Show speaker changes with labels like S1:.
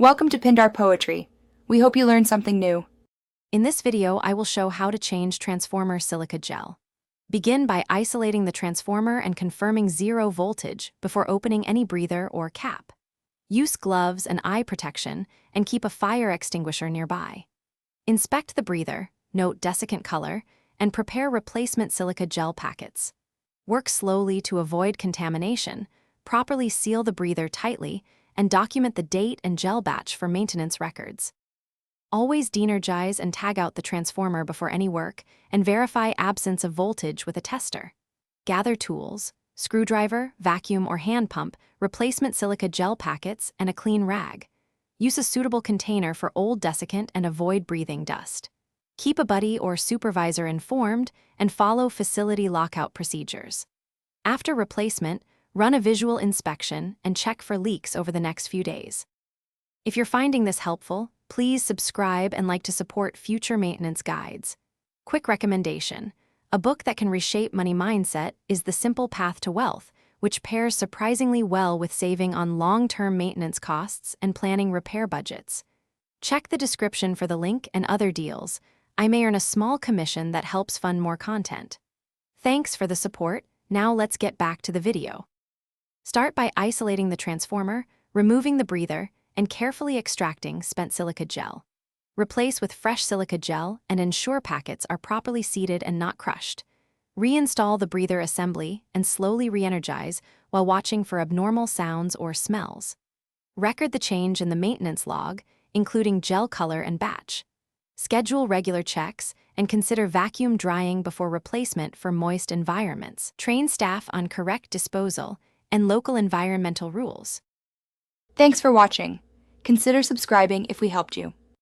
S1: Welcome to Pindar Poetry. We hope you learned something new.
S2: In this video, I will show how to change transformer silica gel. Begin by isolating the transformer and confirming 0 voltage before opening any breather or cap. Use gloves and eye protection and keep a fire extinguisher nearby. Inspect the breather, note desiccant color, and prepare replacement silica gel packets. Work slowly to avoid contamination, properly seal the breather tightly, and document the date and gel batch for maintenance records. Always de-energize and tag out the transformer before any work, and verify absence of voltage with a tester. Gather tools, screwdriver, vacuum, or hand pump, replacement silica gel packets, and a clean rag. Use a suitable container for old desiccant and avoid breathing dust. Keep a buddy or supervisor informed and follow facility lockout procedures. After replacement, run a visual inspection and check for leaks over the next few days. If you're finding this helpful, please subscribe and like to support future maintenance guides. Quick recommendation: a book that can reshape money mindset is The Simple Path to Wealth, which pairs surprisingly well with saving on long-term maintenance costs and planning repair budgets. Check the description for the link and other deals. I may earn a small commission that helps fund more content. Thanks for the support. Now let's get back to the video. Start by isolating the transformer, removing the breather, and carefully extracting spent silica gel. Replace with fresh silica gel and ensure packets are properly seated and not crushed. Reinstall the breather assembly and slowly re-energize while watching for abnormal sounds or smells. Record the change in the maintenance log, including gel color and batch. Schedule regular checks and consider vacuum drying before replacement for moist environments. Train staff on correct disposal and local environmental rules.
S1: Thanks for watching. Consider subscribing if we helped you.